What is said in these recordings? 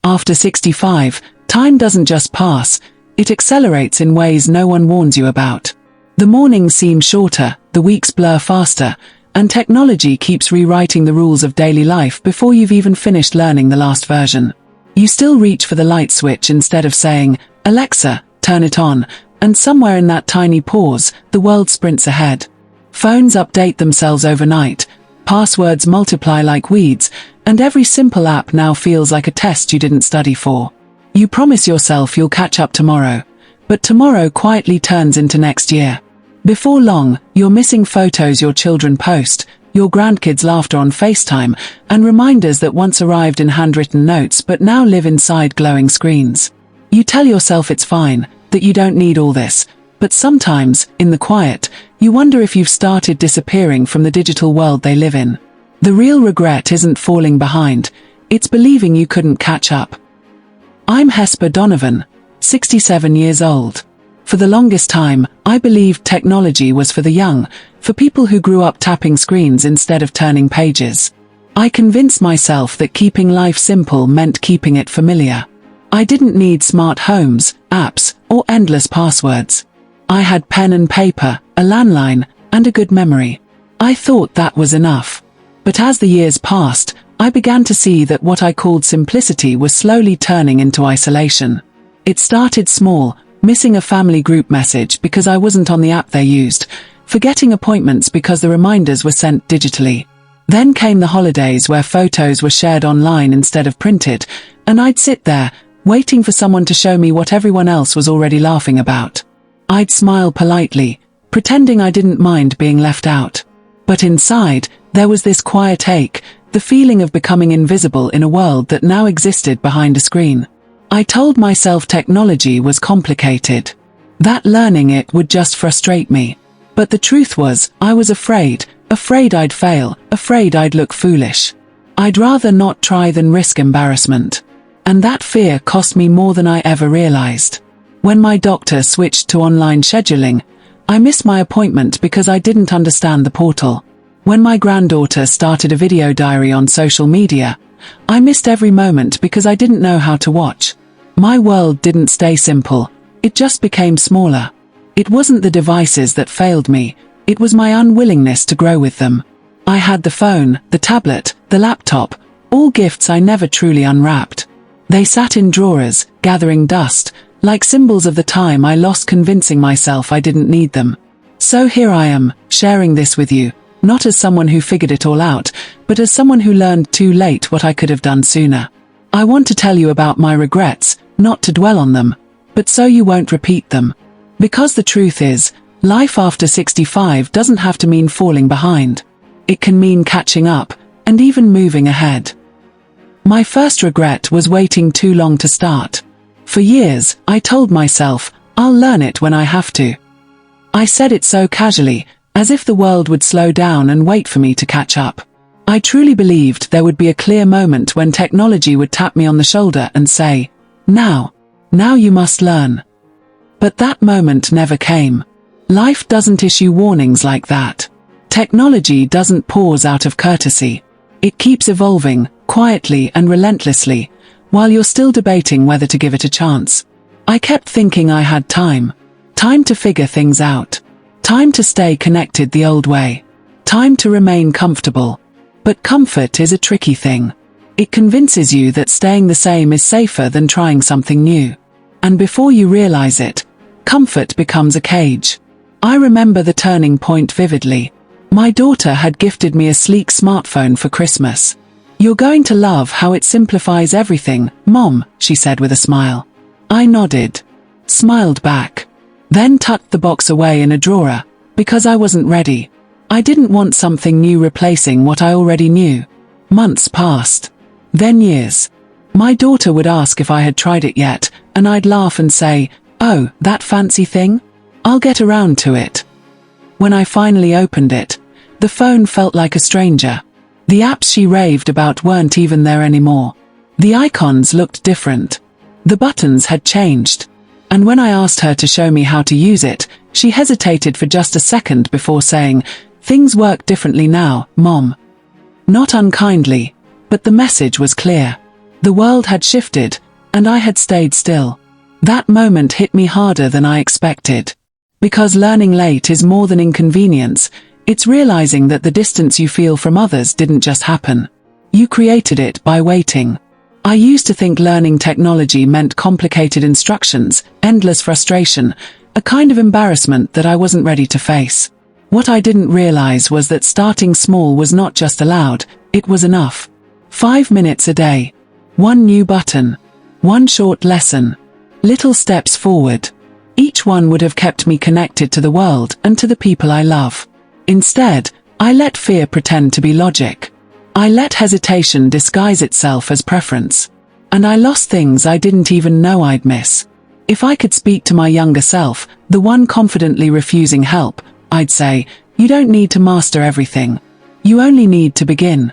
After 65, time doesn't just pass, it accelerates in ways no one warns you about. The mornings seem shorter, the weeks blur faster, and technology keeps rewriting the rules of daily life before you've even finished learning the last version. You still reach for the light switch instead of saying, "Alexa, turn it on," and somewhere in that tiny pause, the world sprints ahead. Phones update themselves overnight, passwords multiply like weeds, and every simple app now feels like a test you didn't study for. You promise yourself you'll catch up tomorrow, but tomorrow quietly turns into next year. Before long, you're missing photos your children post, your grandkids' laughter on FaceTime, and reminders that once arrived in handwritten notes but now live inside glowing screens. You tell yourself it's fine, that you don't need all this, but sometimes, in the quiet, you wonder if you've started disappearing from the digital world they live in. The real regret isn't falling behind, it's believing you couldn't catch up. I'm Hesper Donovan, 67 years old. For the longest time, I believed technology was for the young, for people who grew up tapping screens instead of turning pages. I convinced myself that keeping life simple meant keeping it familiar. I didn't need smart homes, apps, or endless passwords. I had pen and paper, a landline, and a good memory. I thought that was enough. But as the years passed, I began to see that what I called simplicity was slowly turning into isolation. It started small, missing a family group message because I wasn't on the app they used, forgetting appointments because the reminders were sent digitally. Then came the holidays where photos were shared online instead of printed, and I'd sit there, waiting for someone to show me what everyone else was already laughing about. I'd smile politely, pretending I didn't mind being left out. But inside, there was this quiet ache, the feeling of becoming invisible in a world that now existed behind a screen. I told myself technology was complicated, that learning it would just frustrate me. But the truth was, I was afraid I'd fail, afraid I'd look foolish. I'd rather not try than risk embarrassment. And that fear cost me more than I ever realized. When my doctor switched to online scheduling, I missed my appointment because I didn't understand the portal. When my granddaughter started a video diary on social media, I missed every moment because I didn't know how to watch. My world didn't stay simple, it just became smaller. It wasn't the devices that failed me, it was my unwillingness to grow with them. I had the phone, the tablet, the laptop, all gifts I never truly unwrapped. They sat in drawers, gathering dust, like symbols of the time I lost convincing myself I didn't need them. So here I am, sharing this with you, not as someone who figured it all out, but as someone who learned too late what I could have done sooner. I want to tell you about my regrets, not to dwell on them, but so you won't repeat them. Because the truth is, life after 65 doesn't have to mean falling behind. It can mean catching up, and even moving ahead. My first regret was waiting too long to start. For years, I told myself, I'll learn it when I have to. I said it so casually, as if the world would slow down and wait for me to catch up. I truly believed there would be a clear moment when technology would tap me on the shoulder and say, now you must learn. But that moment never came. Life doesn't issue warnings like that. Technology doesn't pause out of courtesy. It keeps evolving, quietly and relentlessly, while you're still debating whether to give it a chance. I kept thinking I had time. Time to figure things out. Time to stay connected the old way. Time to remain comfortable. But comfort is a tricky thing. It convinces you that staying the same is safer than trying something new. And before you realize it, comfort becomes a cage. I remember the turning point vividly. My daughter had gifted me a sleek smartphone for Christmas. "You're going to love how it simplifies everything, Mom," she said with a smile. I nodded, smiled back, then tucked the box away in a drawer, because I wasn't ready. I didn't want something new replacing what I already knew. Months passed. Then years. My daughter would ask if I had tried it yet, and I'd laugh and say, "Oh, that fancy thing? I'll get around to it." When I finally opened it, the phone felt like a stranger. The apps she raved about weren't even there anymore. The icons looked different. The buttons had changed. And when I asked her to show me how to use it, she hesitated for just a second before saying, "Things work differently now, Mom." Not unkindly, but the message was clear. The world had shifted, and I had stayed still. That moment hit me harder than I expected. Because learning late is more than inconvenience, it's realizing that the distance you feel from others didn't just happen. You created it by waiting. I used to think learning technology meant complicated instructions, endless frustration, a kind of embarrassment that I wasn't ready to face. What I didn't realize was that starting small was not just allowed, it was enough. 5 minutes a day. One new button. One short lesson. Little steps forward. Each one would have kept me connected to the world and to the people I love. Instead, I let fear pretend to be logic. I let hesitation disguise itself as preference. And I lost things I didn't even know I'd miss. If I could speak to my younger self, the one confidently refusing help, I'd say, you don't need to master everything. You only need to begin.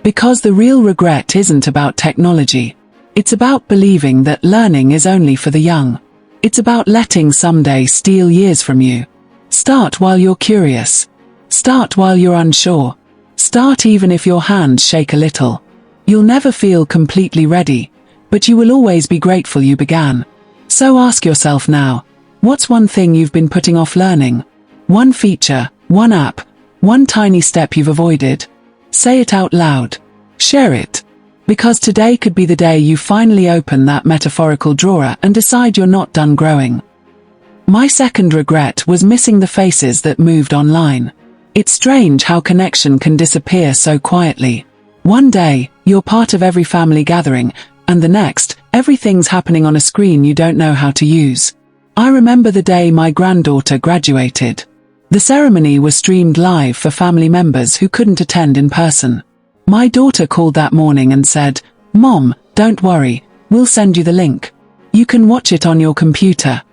Because the real regret isn't about technology. It's about believing that learning is only for the young. It's about letting someday steal years from you. Start while you're curious. Start while you're unsure. Start even if your hands shake a little. You'll never feel completely ready, but you will always be grateful you began. So ask yourself now, what's one thing you've been putting off learning? One feature, one app, one tiny step you've avoided. Say it out loud. Share it. Because today could be the day you finally open that metaphorical drawer and decide you're not done growing. My second regret was missing the faces that moved online. It's strange how connection can disappear so quietly. One day, you're part of every family gathering, and the next, everything's happening on a screen you don't know how to use. I remember the day my granddaughter graduated. The ceremony was streamed live for family members who couldn't attend in person. My daughter called that morning and said, "Mom, don't worry, we'll send you the link. You can watch it on your computer."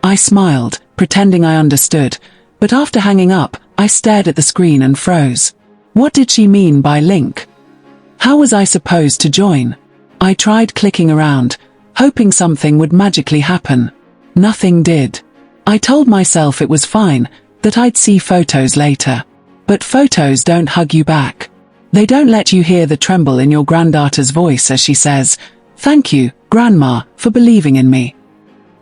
I smiled, pretending I understood, but after hanging up, I stared at the screen and froze. What did she mean by link? How was I supposed to join? I tried clicking around, hoping something would magically happen. Nothing did. I told myself it was fine, that I'd see photos later. But photos don't hug you back. They don't let you hear the tremble in your granddaughter's voice as she says, "Thank you, Grandma, for believing in me."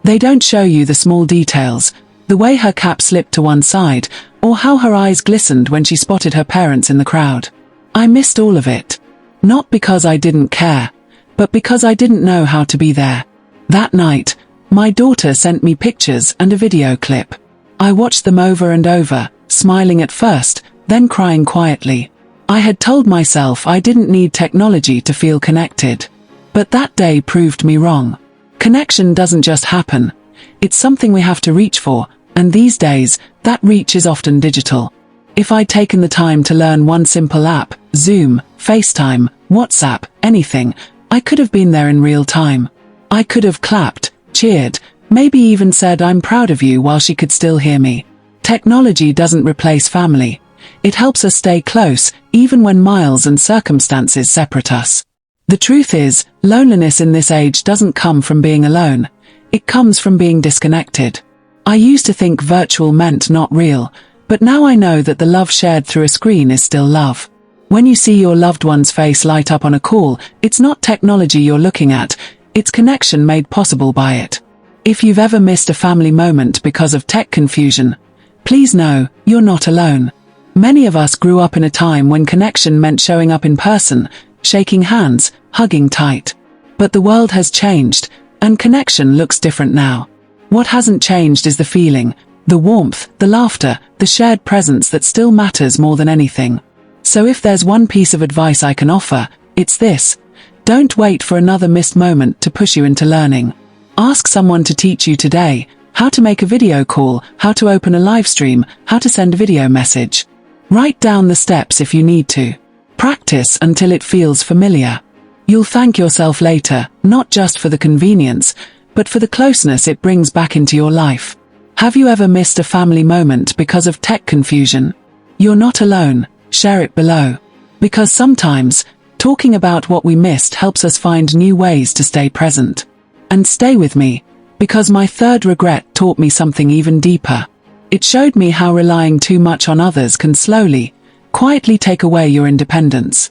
They don't show you the small details, the way her cap slipped to one side, or how her eyes glistened when she spotted her parents in the crowd. I missed all of it. Not because I didn't care, but because I didn't know how to be there. That night, my daughter sent me pictures and a video clip. I watched them over and over, smiling at first, then crying quietly. I had told myself I didn't need technology to feel connected. But that day proved me wrong. Connection doesn't just happen. It's something we have to reach for, and these days, that reach is often digital. If I'd taken the time to learn one simple app, Zoom, FaceTime, WhatsApp, anything, I could have been there in real time. I could have clapped, cheered, maybe even said I'm proud of you while she could still hear me. Technology doesn't replace family. It helps us stay close, even when miles and circumstances separate us. The truth is, loneliness in this age doesn't come from being alone. It comes from being disconnected. I used to think virtual meant not real, but now I know that the love shared through a screen is still love. When you see your loved one's face light up on a call, it's not technology you're looking at, it's connection made possible by it. If you've ever missed a family moment because of tech confusion, please know, you're not alone. Many of us grew up in a time when connection meant showing up in person, shaking hands, hugging tight. But the world has changed, and connection looks different now. What hasn't changed is the feeling, the warmth, the laughter, the shared presence that still matters more than anything. So if there's one piece of advice I can offer, it's this. Don't wait for another missed moment to push you into learning. Ask someone to teach you today, how to make a video call, how to open a live stream, how to send a video message. Write down the steps if you need to. Practice until it feels familiar. You'll thank yourself later, not just for the convenience, but for the closeness it brings back into your life. Have you ever missed a family moment because of tech confusion? You're not alone, share it below. Because sometimes, talking about what we missed helps us find new ways to stay present. And stay with me, because my third regret taught me something even deeper. It showed me how relying too much on others can slowly, quietly take away your independence.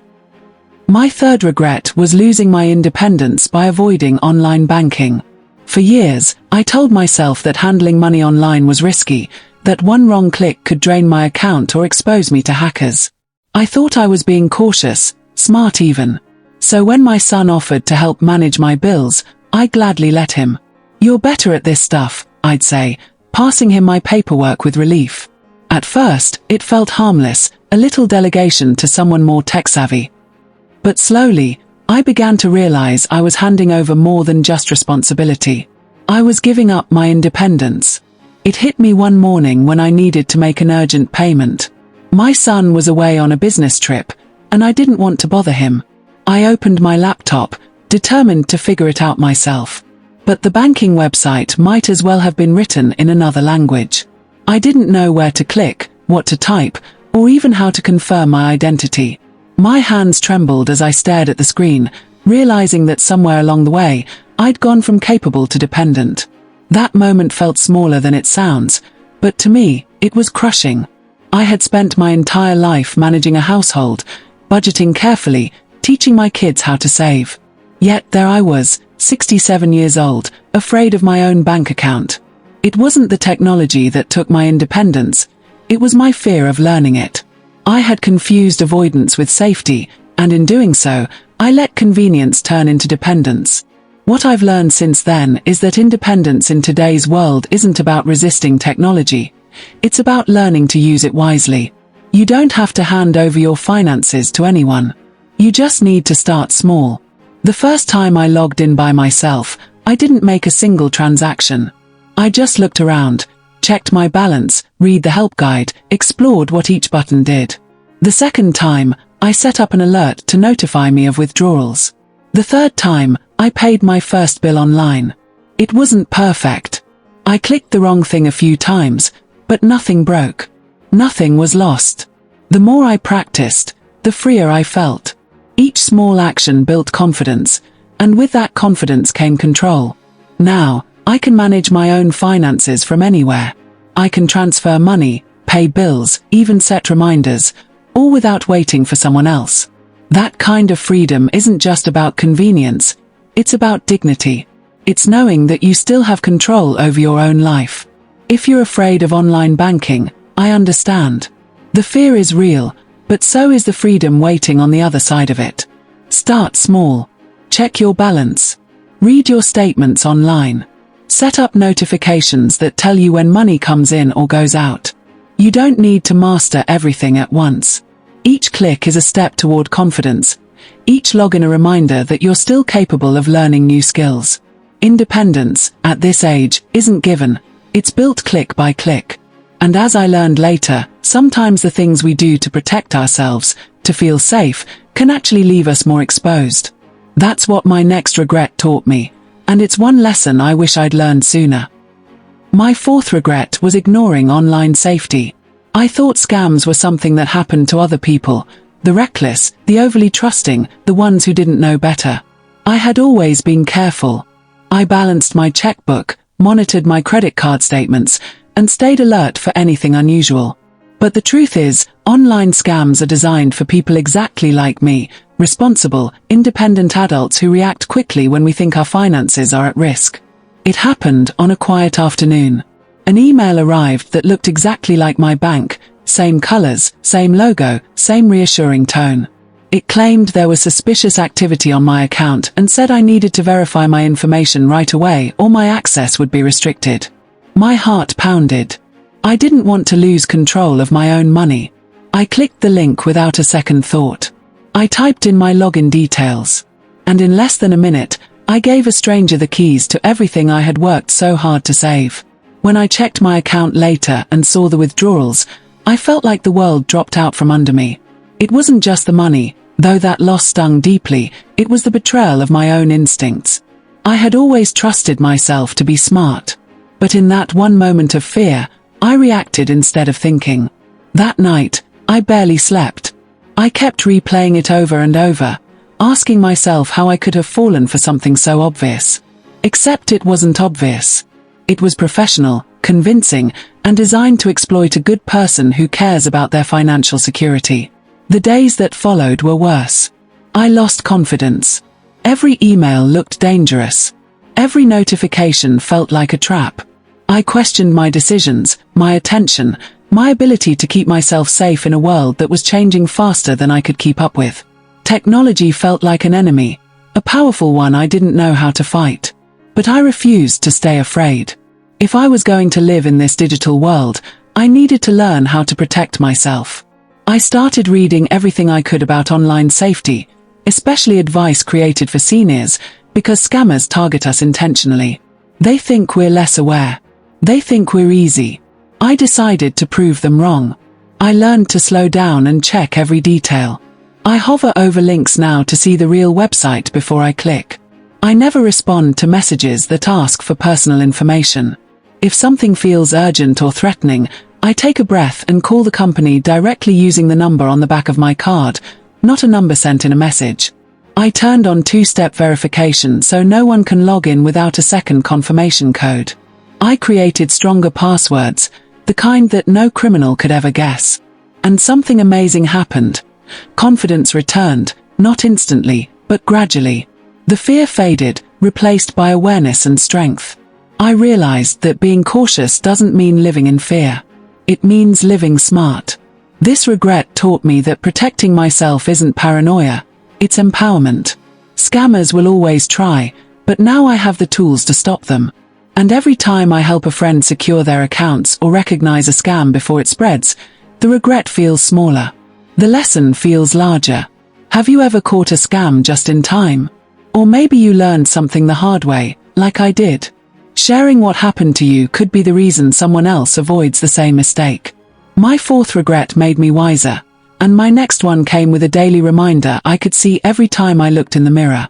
My third regret was losing my independence by avoiding online banking. For years, I told myself that handling money online was risky, that one wrong click could drain my account or expose me to hackers. I thought I was being cautious, smart even. So when my son offered to help manage my bills, I gladly let him. "You're better at this stuff," I'd say, passing him my paperwork with relief. At first, it felt harmless, a little delegation to someone more tech-savvy. But slowly, I began to realize I was handing over more than just responsibility. I was giving up my independence. It hit me one morning when I needed to make an urgent payment. My son was away on a business trip, and I didn't want to bother him. I opened my laptop, determined to figure it out myself. But the banking website might as well have been written in another language. I didn't know where to click, what to type, or even how to confirm my identity. My hands trembled as I stared at the screen, realizing that somewhere along the way, I'd gone from capable to dependent. That moment felt smaller than it sounds, but to me, it was crushing. I had spent my entire life managing a household, budgeting carefully, teaching my kids how to save. Yet there I was, 67 years old, afraid of my own bank account. It wasn't the technology that took my independence, it was my fear of learning it. I had confused avoidance with safety, and in doing so, I let convenience turn into dependence. What I've learned since then is that independence in today's world isn't about resisting technology. It's about learning to use it wisely. You don't have to hand over your finances to anyone. You just need to start small. The first time I logged in by myself, I didn't make a single transaction. I just looked around, checked my balance, read the help guide, explored what each button did. The second time, I set up an alert to notify me of withdrawals. The third time, I paid my first bill online. It wasn't perfect. I clicked the wrong thing a few times, but nothing broke. Nothing was lost. The more I practiced, the freer I felt. Each small action built confidence, and with that confidence came control. Now, I can manage my own finances from anywhere. I can transfer money, pay bills, even set reminders, all without waiting for someone else. That kind of freedom isn't just about convenience, it's about dignity. It's knowing that you still have control over your own life. If you're afraid of online banking, I understand. The fear is real, but so is the freedom waiting on the other side of it. Start small. Check your balance. Read your statements online. Set up notifications that tell you when money comes in or goes out. You don't need to master everything at once. Each click is a step toward confidence. Each login a reminder that you're still capable of learning new skills. Independence, at this age, isn't given. It's built click by click. And as I learned later, sometimes the things we do to protect ourselves, to feel safe, can actually leave us more exposed. That's what my next regret taught me, and it's one lesson I wish I'd learned sooner. My fourth regret was ignoring online safety. I thought scams were something that happened to other people, the reckless, the overly trusting, the ones who didn't know better. I had always been careful. I balanced my checkbook, monitored my credit card statements, and stayed alert for anything unusual. But the truth is, online scams are designed for people exactly like me, responsible, independent adults who react quickly when we think our finances are at risk. It happened on a quiet afternoon. An email arrived that looked exactly like my bank, same colors, same logo, same reassuring tone. It claimed there was suspicious activity on my account and said I needed to verify my information right away or my access would be restricted. My heart pounded. I didn't want to lose control of my own money. I clicked the link without a second thought. I typed in my login details. And in less than a minute, I gave a stranger the keys to everything I had worked so hard to save. When I checked my account later and saw the withdrawals, I felt like the world dropped out from under me. It wasn't just the money, though that loss stung deeply, it was the betrayal of my own instincts. I had always trusted myself to be smart. But in that one moment of fear, I reacted instead of thinking. That night, I barely slept. I kept replaying it over and over, asking myself how I could have fallen for something so obvious. Except it wasn't obvious. It was professional, convincing, and designed to exploit a good person who cares about their financial security. The days that followed were worse. I lost confidence. Every email looked dangerous. Every notification felt like a trap. I questioned my decisions, my attention, my ability to keep myself safe in a world that was changing faster than I could keep up with. Technology felt like an enemy, a powerful one I didn't know how to fight. But I refused to stay afraid. If I was going to live in this digital world, I needed to learn how to protect myself. I started reading everything I could about online safety, especially advice created for seniors, because scammers target us intentionally. They think we're less aware. They think we're easy. I decided to prove them wrong. I learned to slow down and check every detail. I hover over links now to see the real website before I click. I never respond to messages that ask for personal information. If something feels urgent or threatening, I take a breath and call the company directly using the number on the back of my card, not a number sent in a message. I turned on two-step verification so no one can log in without a second confirmation code. I created stronger passwords, the kind that no criminal could ever guess. And something amazing happened. Confidence returned, not instantly, but gradually. The fear faded, replaced by awareness and strength. I realized that being cautious doesn't mean living in fear. It means living smart. This regret taught me that protecting myself isn't paranoia, it's empowerment. Scammers will always try, but now I have the tools to stop them. And every time I help a friend secure their accounts or recognize a scam before it spreads, the regret feels smaller. The lesson feels larger. Have you ever caught a scam just in time? Or maybe you learned something the hard way, like I did. Sharing what happened to you could be the reason someone else avoids the same mistake. My fourth regret made me wiser, and my next one came with a daily reminder I could see every time I looked in the mirror.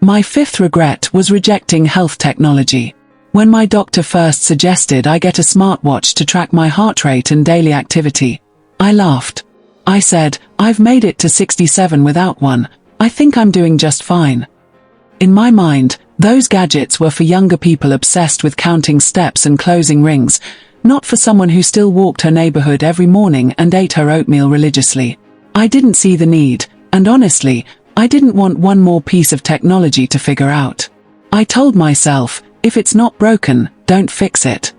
My fifth regret was rejecting health technology. When my doctor first suggested I get a smartwatch to track my heart rate and daily activity, I laughed. I said, "I've made it to 67 without one. I think I'm doing just fine." In my mind, those gadgets were for younger people obsessed with counting steps and closing rings, not for someone who still walked her neighborhood every morning and ate her oatmeal religiously. I didn't see the need, and honestly, I didn't want one more piece of technology to figure out. I told myself, if it's not broken, don't fix it.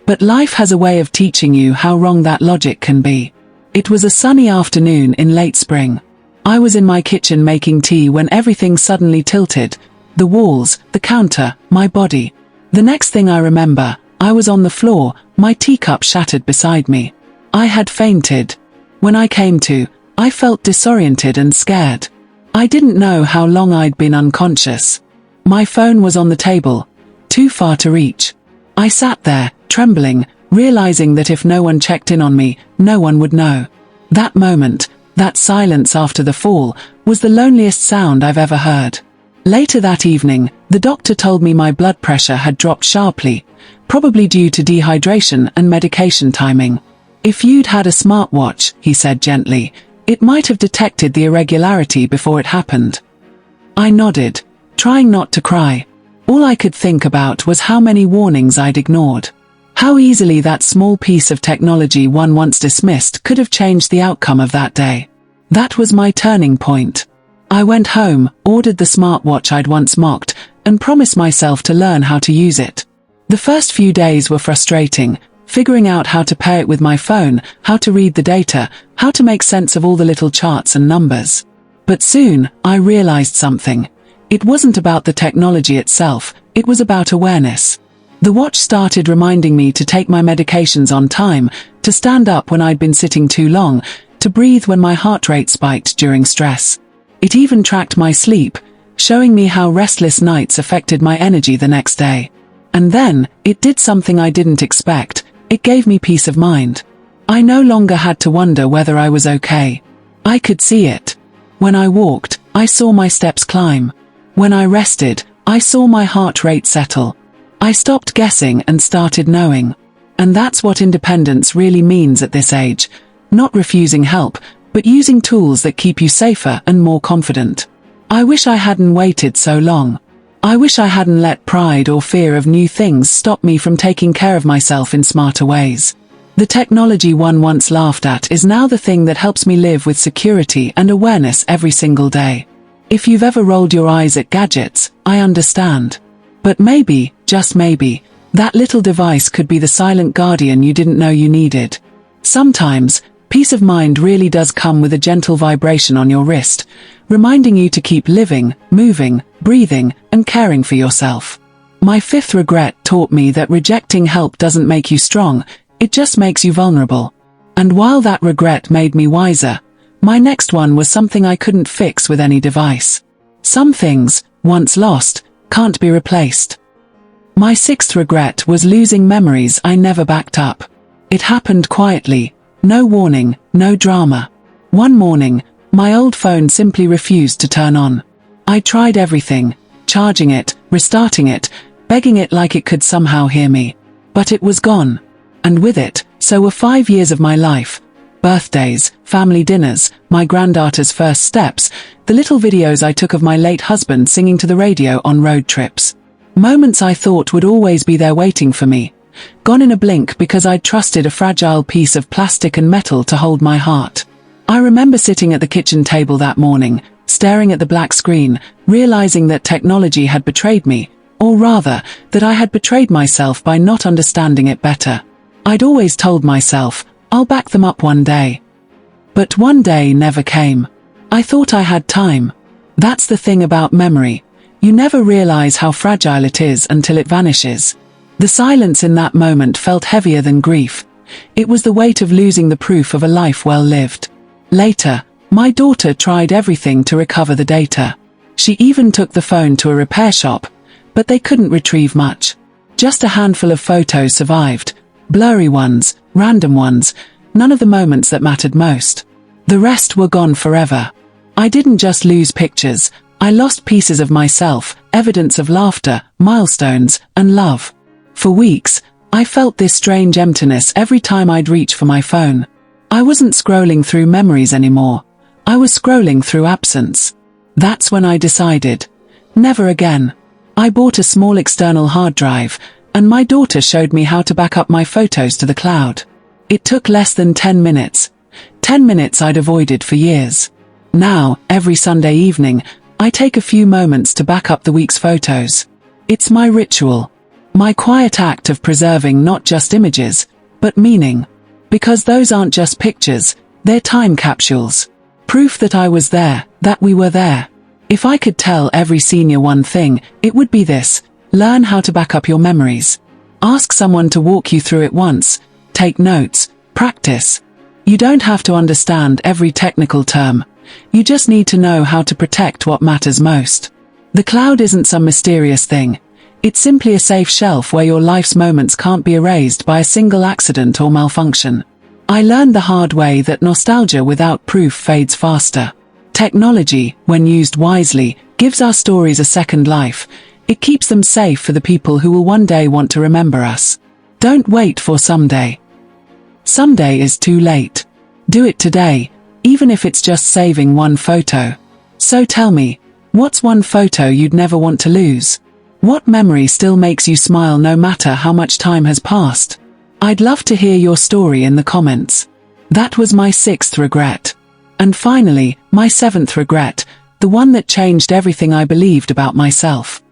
But life has a way of teaching you how wrong that logic can be. It was a sunny afternoon in late spring. I was in my kitchen making tea when everything suddenly tilted. The walls, the counter, my body. The next thing I remember, I was on the floor, my teacup shattered beside me. I had fainted. When I came to, I felt disoriented and scared. I didn't know how long I'd been unconscious. My phone was on the table, too far to reach. I sat there, trembling, realizing that if no one checked in on me, no one would know. That moment, that silence after the fall, was the loneliest sound I've ever heard. Later that evening, the doctor told me my blood pressure had dropped sharply, probably due to dehydration and medication timing. If you'd had a smartwatch, he said gently, it might have detected the irregularity before it happened. I nodded, trying not to cry. All I could think about was how many warnings I'd ignored. How easily that small piece of technology one once dismissed could have changed the outcome of that day. That was my turning point. I went home, ordered the smartwatch I'd once mocked, and promised myself to learn how to use it. The first few days were frustrating, figuring out how to pair it with my phone, how to read the data, how to make sense of all the little charts and numbers. But soon, I realized something. It wasn't about the technology itself, it was about awareness. The watch started reminding me to take my medications on time, to stand up when I'd been sitting too long, to breathe when my heart rate spiked during stress. It even tracked my sleep, showing me how restless nights affected my energy the next day. And then, it did something I didn't expect. It gave me peace of mind. I no longer had to wonder whether I was okay. I could see it. When I walked, I saw my steps climb. When I rested, I saw my heart rate settle. I stopped guessing and started knowing. And that's what independence really means at this age. Not refusing help, but using tools that keep you safer and more confident. I wish I hadn't waited so long. I wish I hadn't let pride or fear of new things stop me from taking care of myself in smarter ways. The technology one once laughed at is now the thing that helps me live with security and awareness every single day. If you've ever rolled your eyes at gadgets, I understand. But maybe, just maybe, that little device could be the silent guardian you didn't know you needed. Sometimes, peace of mind really does come with a gentle vibration on your wrist, reminding you to keep living, moving, breathing, and caring for yourself. My fifth regret taught me that rejecting help doesn't make you strong, it just makes you vulnerable. And while that regret made me wiser, my next one was something I couldn't fix with any device. Some things, once lost, can't be replaced. My sixth regret was losing memories I never backed up. It happened quietly, no warning, no drama. One morning, my old phone simply refused to turn on. I tried everything, charging it, restarting it, begging it like it could somehow hear me. But it was gone. And with it, so were 5 years of my life. Birthdays, family dinners, my granddaughter's first steps, the little videos I took of my late husband singing to the radio on road trips. Moments I thought would always be there waiting for me. Gone in a blink because I'd trusted a fragile piece of plastic and metal to hold my heart. I remember sitting at the kitchen table that morning, staring at the black screen, realizing that technology had betrayed me, or rather, that I had betrayed myself by not understanding it better. I'd always told myself, I'll back them up one day. But one day never came. I thought I had time. That's the thing about memory. You never realize how fragile it is until it vanishes. The silence in that moment felt heavier than grief. It was the weight of losing the proof of a life well lived. Later, my daughter tried everything to recover the data. She even took the phone to a repair shop, but they couldn't retrieve much. Just a handful of photos survived. Blurry ones, random ones, none of the moments that mattered most. The rest were gone forever. I didn't just lose pictures, I lost pieces of myself, evidence of laughter, milestones, and love. For weeks, I felt this strange emptiness every time I'd reach for my phone. I wasn't scrolling through memories anymore. I was scrolling through absence. That's when I decided, never again. I bought a small external hard drive, and my daughter showed me how to back up my photos to the cloud. It took less than 10 minutes. 10 minutes I'd avoided for years. Now, every Sunday evening, I take a few moments to back up the week's photos. It's my ritual. My quiet act of preserving not just images, but meaning. Because those aren't just pictures, they're time capsules. Proof that I was there, that we were there. If I could tell every senior one thing, it would be this: learn how to back up your memories. Ask someone to walk you through it once. Take notes. Practice. You don't have to understand every technical term. You just need to know how to protect what matters most. The cloud isn't some mysterious thing. It's simply a safe shelf where your life's moments can't be erased by a single accident or malfunction. I learned the hard way that nostalgia without proof fades faster. Technology, when used wisely, gives our stories a second life. It keeps them safe for the people who will one day want to remember us. Don't wait for someday. Someday is too late. Do it today, even if it's just saving one photo. So tell me, what's one photo you'd never want to lose? What memory still makes you smile no matter how much time has passed? I'd love to hear your story in the comments. That was my sixth regret. And finally, my seventh regret, the one that changed everything I believed about myself.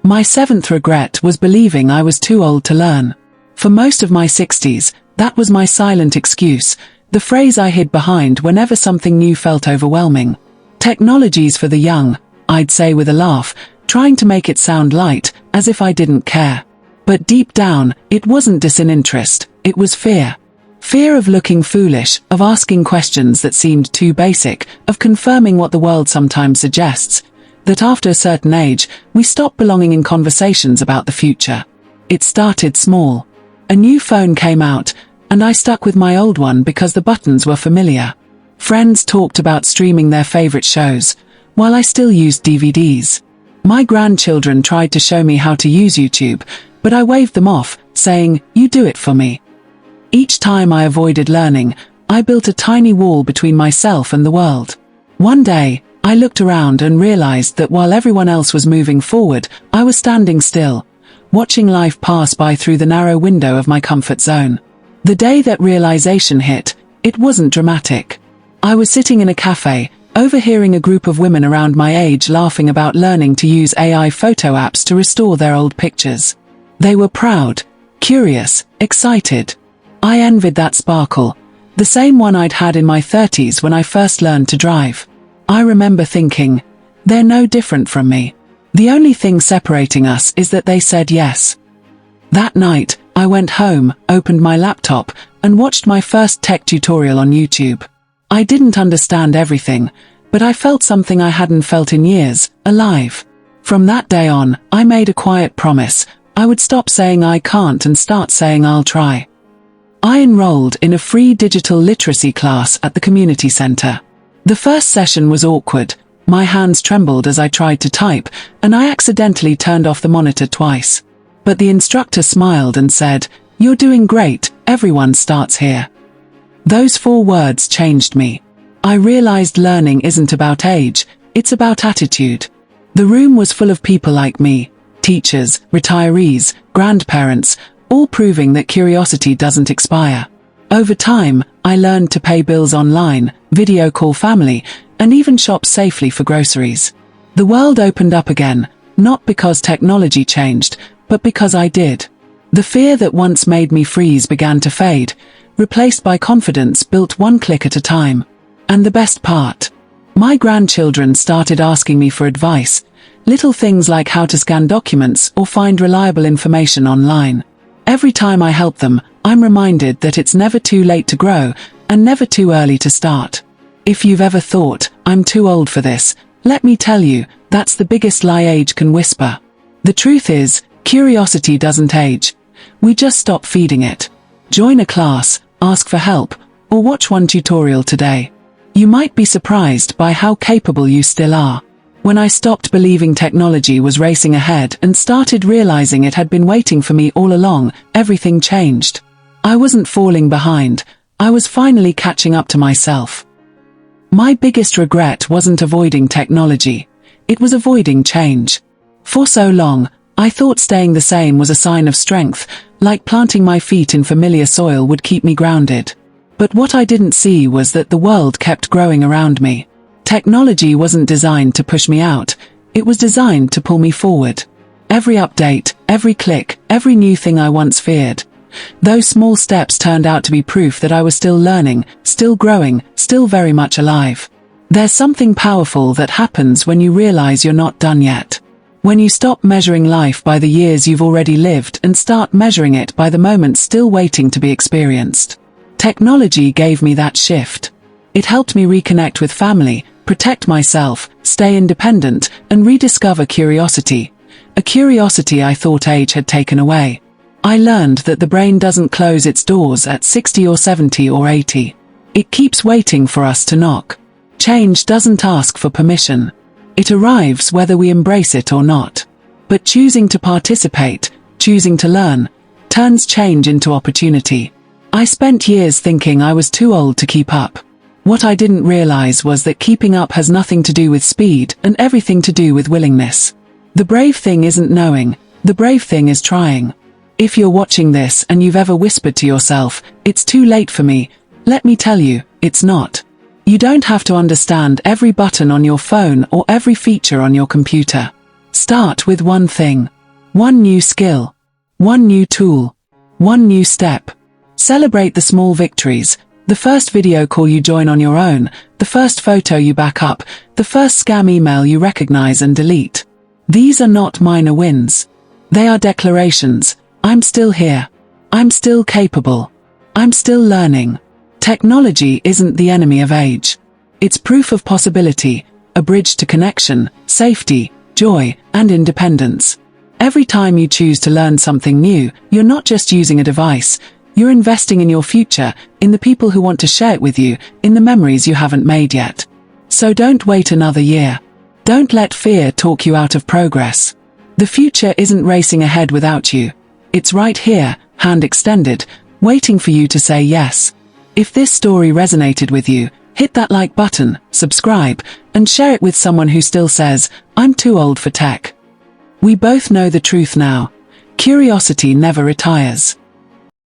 My seventh regret was believing I was too old to learn. For most of my 60s, that was my silent excuse, the phrase I hid behind whenever something new felt overwhelming. Technology's for the young, I'd say with a laugh, trying to make it sound light, as if I didn't care. But deep down, it wasn't disinterest, it was fear. Fear of looking foolish, of asking questions that seemed too basic, of confirming what the world sometimes suggests, that after a certain age, we stop belonging in conversations about the future. It started small. A new phone came out, and I stuck with my old one because the buttons were familiar. Friends talked about streaming their favorite shows, while I still used DVDs. My grandchildren tried to show me how to use YouTube, but I waved them off, saying, "You do it for me." Each time I avoided learning, I built a tiny wall between myself and the world. One day, I looked around and realized that while everyone else was moving forward, I was standing still, watching life pass by through the narrow window of my comfort zone. The day that realization hit, it wasn't dramatic. I was sitting in a cafe, overhearing a group of women around my age laughing about learning to use AI photo apps to restore their old pictures. They were proud, curious, excited. I envied that sparkle, the same one I'd had in my 30s when I first learned to drive. I remember thinking, they're no different from me. The only thing separating us is that they said yes. That night, I went home, opened my laptop, and watched my first tech tutorial on YouTube. I didn't understand everything, but I felt something I hadn't felt in years, alive. From that day on, I made a quiet promise. I would stop saying I can't and start saying I'll try. I enrolled in a free digital literacy class at the community center. The first session was awkward. My hands trembled as I tried to type, and I accidentally turned off the monitor twice. But the instructor smiled and said, "You're doing great, everyone starts here." Those 4 words changed me. I realized learning isn't about age, it's about attitude. The room was full of people like me, teachers, retirees, grandparents, all proving that curiosity doesn't expire. Over time, I learned to pay bills online, video call family, and even shop safely for groceries. The world opened up again, not because technology changed, but because I did. The fear that once made me freeze began to fade, replaced by confidence built one click at a time. And the best part? My grandchildren started asking me for advice, little things like how to scan documents or find reliable information online. Every time I help them, I'm reminded that it's never too late to grow, and never too early to start. If you've ever thought, "I'm too old for this," let me tell you, that's the biggest lie age can whisper. The truth is, curiosity doesn't age. We just stop feeding it. Join a class, ask for help, or watch one tutorial today. You might be surprised by how capable you still are. When I stopped believing technology was racing ahead and started realizing it had been waiting for me all along, everything changed. I wasn't falling behind, I was finally catching up to myself. My biggest regret wasn't avoiding technology, it was avoiding change. For so long, I thought staying the same was a sign of strength, like planting my feet in familiar soil would keep me grounded. But what I didn't see was that the world kept growing around me. Technology wasn't designed to push me out, it was designed to pull me forward. Every update, every click, every new thing I once feared. Those small steps turned out to be proof that I was still learning, still growing, still very much alive. There's something powerful that happens when you realize you're not done yet. When you stop measuring life by the years you've already lived and start measuring it by the moments still waiting to be experienced. Technology gave me that shift. It helped me reconnect with family, protect myself, stay independent, and rediscover curiosity. A curiosity I thought age had taken away. I learned that the brain doesn't close its doors at 60 or 70 or 80. It keeps waiting for us to knock. Change doesn't ask for permission. It arrives whether we embrace it or not. But choosing to participate, choosing to learn, turns change into opportunity. I spent years thinking I was too old to keep up. What I didn't realize was that keeping up has nothing to do with speed and everything to do with willingness. The brave thing isn't knowing, the brave thing is trying. If you're watching this and you've ever whispered to yourself, "It's too late for me," let me tell you, it's not. You don't have to understand every button on your phone or every feature on your computer. Start with one thing. One new skill. One new tool. One new step. Celebrate the small victories. The first video call you join on your own, the first photo you back up, the first scam email you recognize and delete. These are not minor wins. They are declarations. I'm still here. I'm still capable. I'm still learning. Technology isn't the enemy of age. It's proof of possibility, a bridge to connection, safety, joy, and independence. Every time you choose to learn something new, you're not just using a device, you're investing in your future, in the people who want to share it with you, in the memories you haven't made yet. So don't wait another year. Don't let fear talk you out of progress. The future isn't racing ahead without you. It's right here, hand extended, waiting for you to say yes. If this story resonated with you, hit that like button, subscribe, and share it with someone who still says, "I'm too old for tech." We both know the truth now. Curiosity never retires.